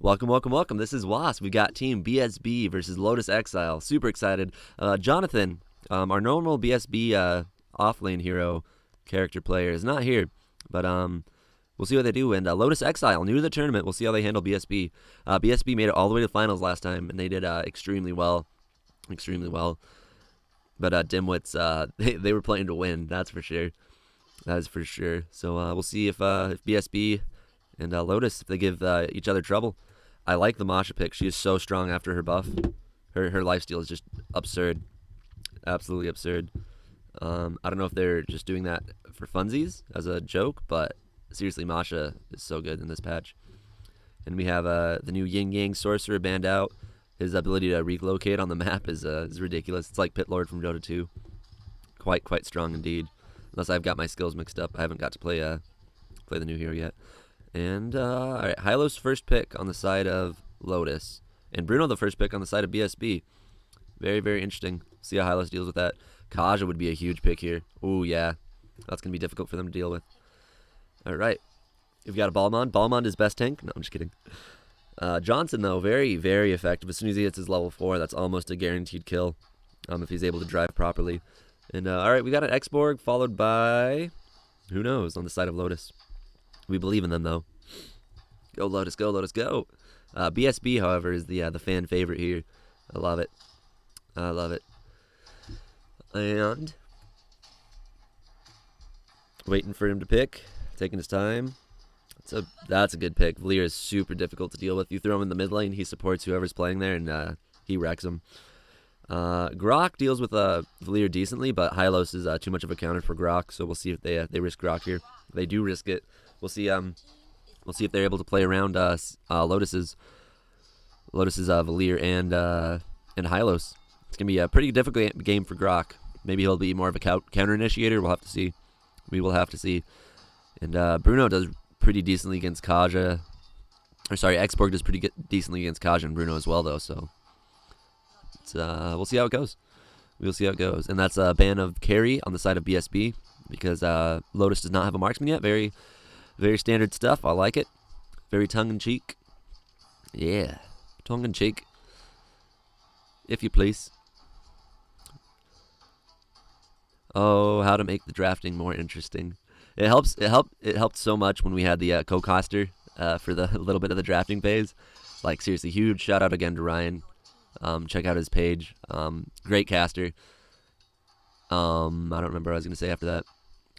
Welcome, welcome, welcome. This is Xwass. We got Team-BSB versus LOUTS EXILE. Super excited. Jonathan, our normal BSB offlane hero character player, is not here, but we'll see what they do. And LOUTS EXILE, new to the tournament. We'll see how they handle BSB. BSB made it all the way to the finals last time, and they did extremely well. Extremely well. But Dimwits, they were playing to win, that's for sure. That is for sure. So we'll see if BSB and LOUTS, if they give each other trouble. I like the Masha pick. She is so strong after her buff. Her lifesteal is just absurd. Absolutely absurd. I don't know if they're just doing that for funsies as a joke, but seriously, Masha is so good in this patch. And we have the new Yin Yang Sorcerer banned out. His ability to relocate on the map is ridiculous. It's like Pit Lord from Dota 2. Quite strong indeed. Unless I've got my skills mixed up. I haven't got to play the new hero yet. And, alright, Hylos first pick on the side of LOUTS. And Bruno the first pick on the side of BSB. Very, very interesting. See how Hylos deals with that. Kaja would be a huge pick here. Ooh, yeah. That's going to be difficult for them to deal with. Alright. We've got a Balmond. Balmond is best tank. No, I'm just kidding. Johnson, though, very, very effective. As soon as he hits his level 4, that's almost a guaranteed kill. If he's able to drive properly. And, alright, we got an Xborg followed by... who knows, on the side of LOUTS. We believe in them, though. Go, LOUTS, go, LOUTS, go. BSB, however, is the fan favorite here. I love it. I love it. And waiting for him to pick. Taking his time. That's a good pick. Valier is super difficult to deal with. You throw him in the mid lane, he supports whoever's playing there, and he wrecks him. Grok deals with Valier decently, but Hylos is too much of a counter for Grok, so we'll see if they risk Grok here. They do risk it. We'll see if they're able to play around LOTUS's Valier and Hylos. It's gonna be a pretty difficult game for Grok. Maybe he'll be more of a counter initiator. We'll have to see. We will have to see. And Bruno does pretty decently against Kaja. Or sorry, Xborg does pretty decently against Kaja and Bruno as well, though. So it's, we'll see how it goes. We'll see how it goes. And that's a ban of carry on the side of BSB because LOUTS does not have a marksman yet. Very, very standard stuff. I like it. Very tongue-in-cheek. Yeah, tongue-in-cheek. If you please. Oh, how to make the drafting more interesting. It helps. It helped so much when we had the co-caster for the little bit of the drafting phase. Like seriously, huge shout out again to Ryan. Check out his page. Great caster. I don't remember what I was gonna say after that.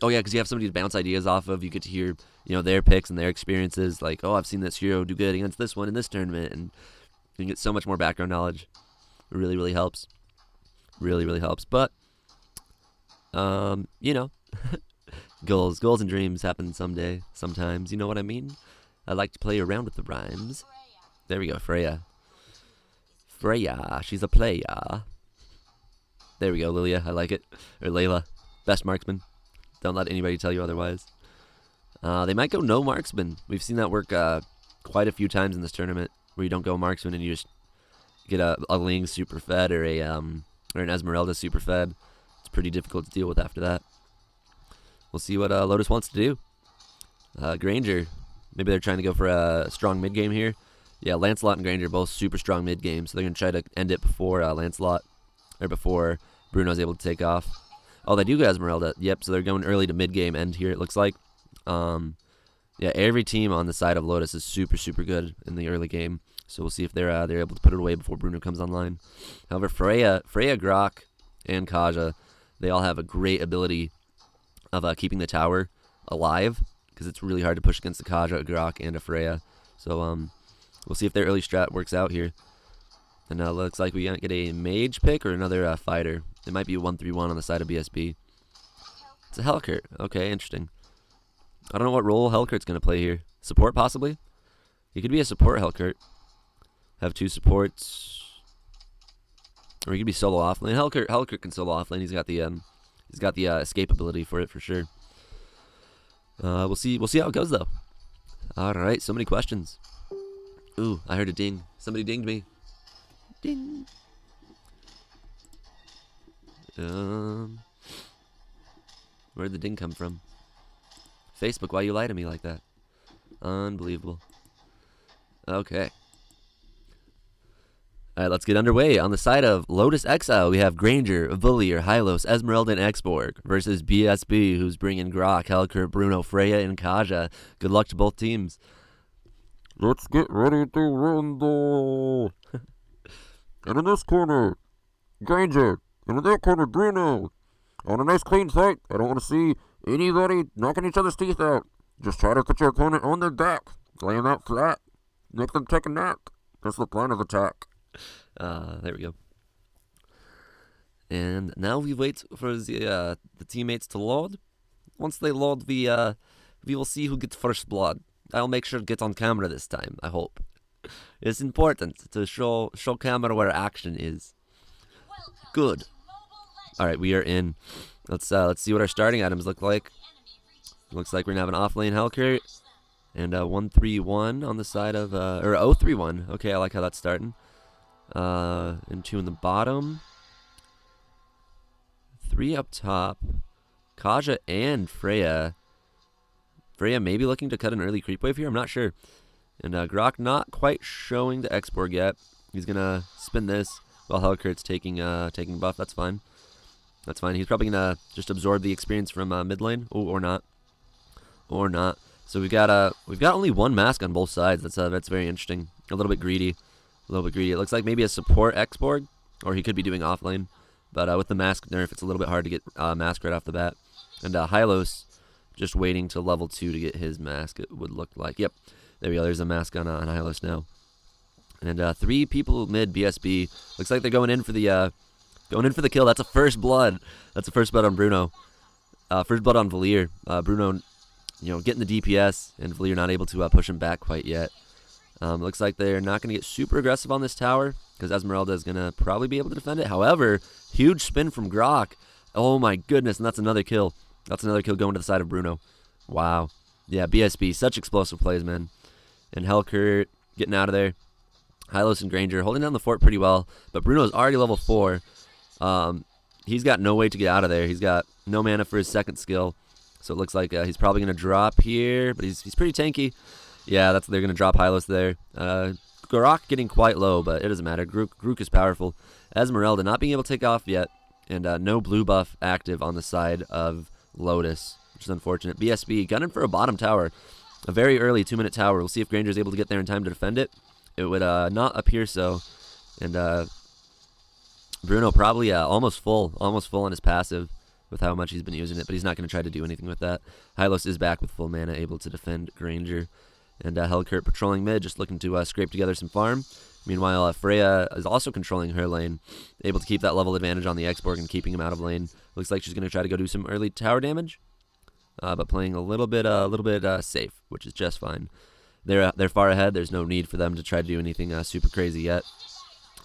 Oh yeah, because you have somebody to bounce ideas off of. You get to hear their picks and their experiences. Like, oh, I've seen this hero do good against this one in this tournament, and you can get so much more background knowledge. It really, really helps. Really, really helps. But goals and dreams happen someday, sometimes. You know what I mean? I like to play around with the rhymes. There we go, Freya. Freya, she's a player. There we go, Lilia. I like it. Or Layla. Best marksman. Don't let anybody tell you otherwise. They might go no marksman. We've seen that work quite a few times in this tournament, where you don't go marksman and you just get a Ling super fed or an Esmeralda super fed. It's pretty difficult to deal with after that. We'll see what LOUTS wants to do. Granger, maybe they're trying to go for a strong mid game here. Yeah, Lancelot and Granger both super strong mid game, so they're gonna try to end it before Lancelot or before Bruno's able to take off. Oh, they do go Esmeralda. Yep, so they're going early to mid game end here. It looks like. Yeah, every team on the side of LOUTS is super, super good in the early game. So we'll see if they're able to put it away before Bruno comes online. However, Freya, Grok, and Kaja, they all have a great ability of keeping the tower alive, because it's really hard to push against the Kaja, a Grok, and a Freya. So we'll see if their early strat works out here. And looks like we get a mage pick or another fighter. It might be a 1-3-1 on the side of BSB. It's a Hellkurt. Okay, interesting. I don't know what role Hellkurt's going to play here. Support, possibly? He could be a support Hellkurt. Have two supports. Or he could be solo offlane. Hellkurt can solo offlane. He's got the escape ability for it for sure. We'll see how it goes though. All right, so many questions. Ooh, I heard a ding. Somebody dinged me. Ding. Where'd the ding come from? Facebook, why you lie to me like that? Unbelievable. Okay. All right, let's get underway. On the side of Lotus Exile, we have Granger, Valier, Hylos, Esmeralda, and Xborg versus BSB, who's bringing Grok, Helker, Bruno, Freya, and Kaja. Good luck to both teams. Let's get ready to rumble. And in this corner, Granger. And in that corner, Bruno. On a nice clean fight. I don't want to see anybody knocking each other's teeth out. Just try to put your opponent on their back. Lay them out flat. Make them take a nap. That's the plan of attack. There we go. And now we wait for the teammates to load. Once they load, we will see who gets first blood. I'll make sure to get on camera this time, I hope. It's important to show camera where action is. Good. Alright, we are in. Let's see what our starting items look like. Looks like we're gonna have an off lane Helker and 1-3-1 on the side of or 0-3-1. Okay, I like how that's starting. And 2 in the bottom. 3 up top. Kaja and Freya. Freya maybe looking to cut an early creep wave here. I'm not sure. And Grok not quite showing the Xborg yet. He's gonna spin this while Helkert's taking buff. That's fine. That's fine. He's probably gonna just absorb the experience from mid lane. Ooh, or not. Or not. So we've got only one mask on both sides. That's very interesting. A little bit greedy. A little bit greedy. It looks like maybe a support Xborg, or he could be doing off lane. But with the mask nerf, it's a little bit hard to get mask right off the bat. And Hylos just waiting to level 2 to get his mask, it would look like. Yep. There we go. There's a mask on Hylos now. And 3 people mid BSB. Looks like they're going in for the kill. That's a first blood. That's a first blood on Bruno. First blood on Valier. Bruno, getting the DPS, and Valier not able to push him back quite yet. Looks like they're not going to get super aggressive on this tower because Esmeralda is going to probably be able to defend it. However, huge spin from Grok. Oh my goodness, and that's another kill. That's another kill going to the side of Bruno. Wow. Yeah, BSB, such explosive plays, man. And Helker getting out of there. Hylos and Granger holding down the fort pretty well, but Bruno's already level 4. He's got no way to get out of there. He's got no mana for his second skill, so it looks like he's probably going to drop here, but he's pretty tanky. Yeah, they're going to drop Hylos there. Grok getting quite low, but it doesn't matter. Grook is powerful. Esmeralda not being able to take off yet, and no blue buff active on the side of Lotus, which is unfortunate. BSB gunning for a bottom tower, a very early 2-minute tower. We'll see if Granger's able to get there in time to defend it. It would not appear so, and Bruno probably almost full on his passive with how much he's been using it, but he's not going to try to do anything with that. Hylos is back with full mana, able to defend Granger. And Helkert patrolling mid, just looking to scrape together some farm. Meanwhile, Freya is also controlling her lane, able to keep that level advantage on the Xborg and keeping him out of lane. Looks like she's going to try to go do some early tower damage, but playing a little bit safe, which is just fine. They're far ahead. There's no need for them to try to do anything super crazy yet.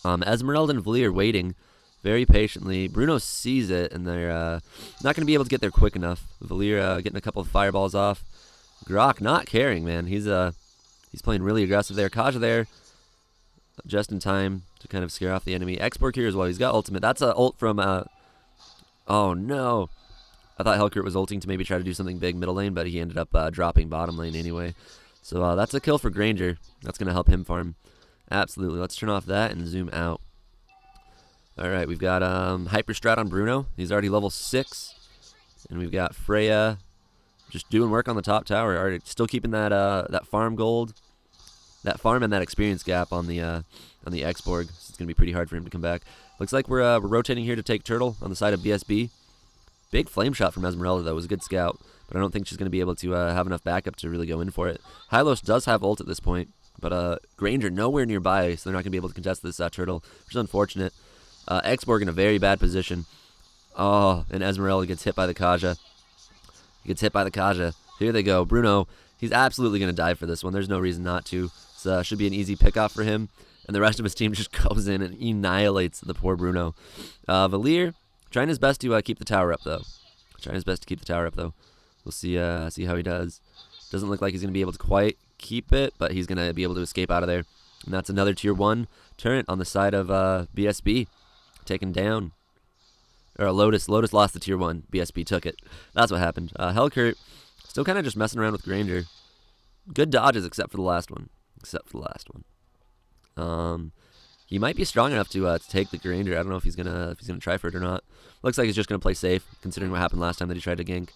Esmeralda and Valier waiting very patiently. Bruno sees it, and they're not going to be able to get there quick enough. Valier getting a couple of fireballs off. Grok not caring, man. He's playing really aggressive there. Kaja there, just in time to kind of scare off the enemy. Xborg here as well. He's got ultimate. That's a ult from. Oh no! I thought Helkert was ulting to maybe try to do something big middle lane, but he ended up dropping bottom lane anyway. So that's a kill for Granger. That's gonna help him farm. Absolutely. Let's turn off that and zoom out. All right, we've got Hyper Strat on Bruno. He's already level 6, and we've got Freya just doing work on the top tower. Already still keeping that that farm gold, that farm and that experience gap on the Xborg. So it's gonna be pretty hard for him to come back. Looks like we're rotating here to take turtle on the side of BSB. Big flame shot from Esmeralda though. Was a good scout, but I don't think she's gonna be able to have enough backup to really go in for it. Hylos does have ult at this point, but Granger nowhere nearby, so they're not gonna be able to contest this turtle, which is unfortunate. Xborg in a very bad position. Oh, and Esmeralda gets hit by the Kaja. He gets hit by the Kaja. Here they go. Bruno, he's absolutely going to die for this one. There's no reason not to. So should be an easy pickoff for him. And the rest of his team just goes in and annihilates the poor Bruno. Valier trying his best to keep the tower up, though. We'll see how he does. Doesn't look like he's going to be able to quite keep it, but he's going to be able to escape out of there. And that's another tier 1 turret on the side of BSB. Taken down. Or Lotus lost the tier 1. BSB took it. That's what happened. Helkert still kind of just messing around with Granger. Good dodges except for the last one. He might be strong enough to take the Granger. I don't know if he's gonna try for it or not. Looks like he's just gonna play safe, considering what happened last time that he tried to gank.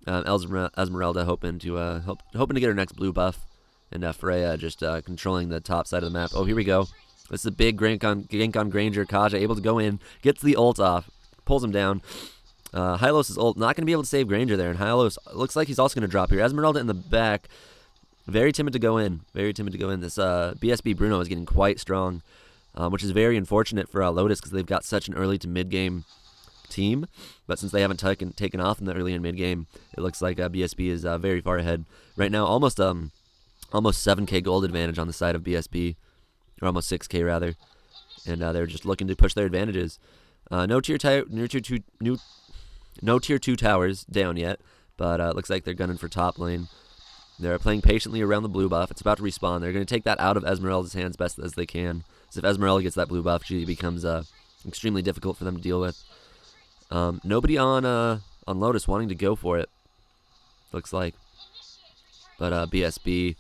Esmeralda hoping to get her next blue buff, and Freya just controlling the top side of the map. Oh, here we go. This is a big gank on Granger. Kaja able to go in, gets the ult off, pulls him down. Hylos' ult not going to be able to save Granger there, and Hylos looks like he's also going to drop here. Esmeralda in the back, very timid to go in. Very timid to go in. This BSB Bruno is getting quite strong, which is very unfortunate for Lotus because they've got such an early to mid-game team. But since they haven't taken off in the early and mid-game, it looks like BSB is very far ahead. Right now, almost 7k gold advantage on the side of BSB, or almost 6k rather. And they're just looking to push their advantages. No tier 2 towers down yet, but it looks like they're gunning for top lane. They're playing patiently around the blue buff. It's about to respawn. They're going to take that out of Esmeralda's hands best as they can. So if Esmeralda gets that blue buff, she becomes extremely difficult for them to deal with. Nobody on Lotus wanting to go for it, looks like. But BSB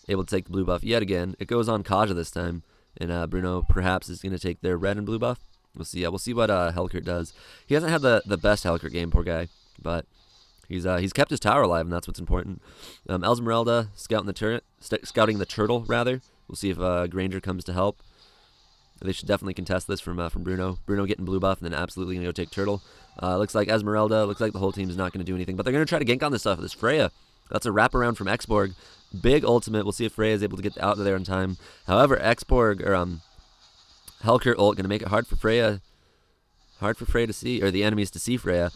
able to take the blue buff yet again. It goes on Kaja this time, and Bruno perhaps is going to take their red and blue buff. We'll see. We'll see what Helkert does. He hasn't had the best Helkert game, poor guy, but he's kept his tower alive, and that's what's important. Esmeralda scouting the turtle rather. We'll see if Granger comes to help. They should definitely contest this from Bruno. Bruno getting blue buff, and then absolutely gonna go take turtle. Looks like Esmeralda. Looks like the whole team is not gonna do anything, but they're gonna try to gank on this stuff. This Freya. That's a wraparound from Xborg. Big ultimate. We'll see if Freya is able to get out of there in time. However, Xborg or Helkert ult gonna make it hard for Freya to see, or the enemies to see Freya.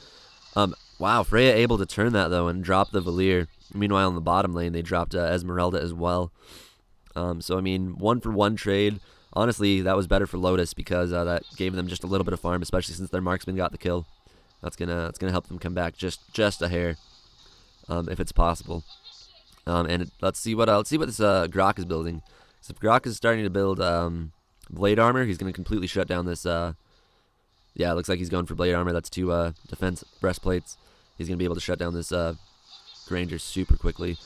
Wow, Freya able to turn that though and drop the Valir. Meanwhile, in the bottom lane, they dropped Esmeralda as well. So I mean, 1-for-1 trade. Honestly, that was better for Lotus because that gave them just a little bit of farm, especially since their marksman got the kill. That's gonna help them come back just a hair, if it's possible. And let's see what this Grok is building. So if Grok is starting to build blade armor, he's gonna completely shut down this. Yeah, it looks like he's going for blade armor. That's 2 defense breastplates. He's gonna be able to shut down this Granger super quickly.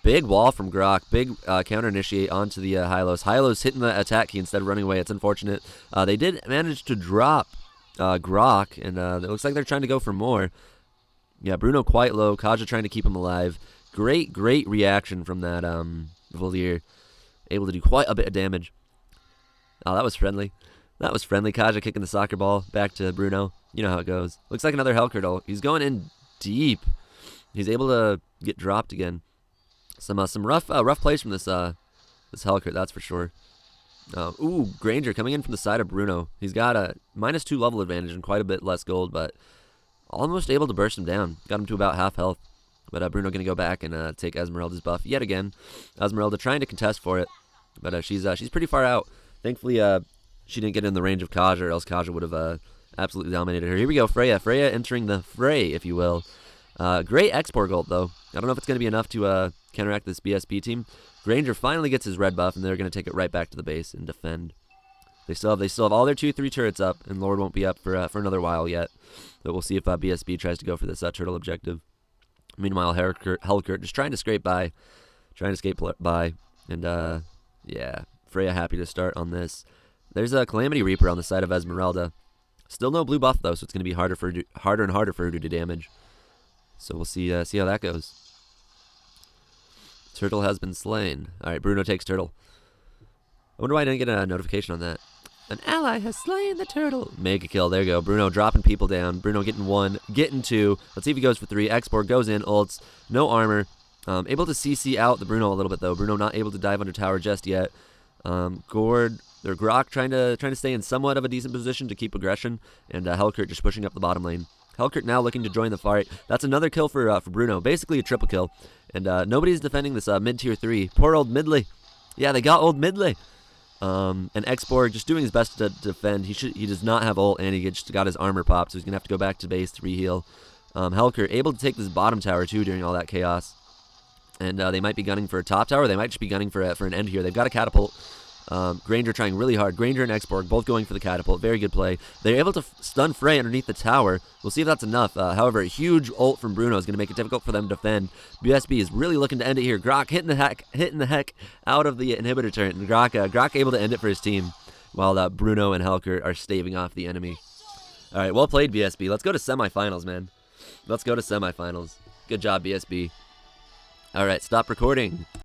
Big wall from Grok. Big counter initiate onto the Hylos. Hylos hitting the attack key instead of running away. It's unfortunate. They did manage to drop Grok, and it looks like they're trying to go for more. Yeah, Bruno quite low. Kaja trying to keep him alive. Great reaction from that Valir. Able to do quite a bit of damage. Oh, that was friendly. That was friendly. Kaja kicking the soccer ball back to Bruno. You know how it goes. Looks like another Helkert ult. He's going in deep. He's able to get dropped again. Some rough plays from this Helkert, that's for sure. Ooh, Granger coming in from the side of Bruno. He's got a -2 level advantage and quite a bit less gold, but almost able to burst him down. Got him to about half health. But Bruno going to go back and take Esmeralda's buff yet again. Esmeralda trying to contest for it, but she's pretty far out. Thankfully, she didn't get in the range of Kaja, or else Kaja would have absolutely dominated her. Here we go, Freya. Freya entering the fray, if you will. Great Xborg ult, though. I don't know if it's going to be enough to counteract this BSB team. Granger finally gets his red buff, and they're going to take it right back to the base and defend. They still have all their 2-3 turrets up, and Lord won't be up for another while yet. But we'll see if BSB tries to go for this turtle objective. Meanwhile, Helkert just trying to escape by, and yeah, Freya happy to start on this. There's a Calamity Reaper on the side of Esmeralda. Still no blue buff though, so it's going to be harder and harder for her to do damage. So we'll see how that goes. Turtle has been slain. All right, Bruno takes turtle. I wonder why I didn't get a notification on that. An ally has slain the turtle. Mega kill. There you go. Bruno dropping people down. Bruno getting 1, getting 2. Let's see if he goes for 3. Xborg goes in, ults. No armor. Able to CC out the Bruno a little bit though. Bruno not able to dive under tower just yet. Grok trying to stay in somewhat of a decent position to keep aggression, and Helkert just pushing up the bottom lane. Helkert now looking to join the fight. That's another kill for Bruno. Basically a triple kill. And nobody's defending this mid-tier 3. Poor old Midley. Yeah, they got old Midley. And Xborg just doing his best to defend. He does not have ult, and he just got his armor popped, so he's going to have to go back to base to re-heal. Helkert able to take this bottom tower, too, during all that chaos. And they might be gunning for a top tower. They might just be gunning for an end here. They've got a catapult. Granger trying really hard. Granger and Xborg both going for the catapult. Very good play. They're able to stun Frey underneath the tower. We'll see if that's enough. However, a huge ult from Bruno is going to make it difficult for them to defend. BSB is really looking to end it here. Grok hitting the heck out of the inhibitor turret. And Grok able to end it for his team. while Bruno and Helker are staving off the enemy. All right, well played, BSB. Let's go to semifinals, man. Let's go to semifinals. Good job, BSB. All right, stop recording.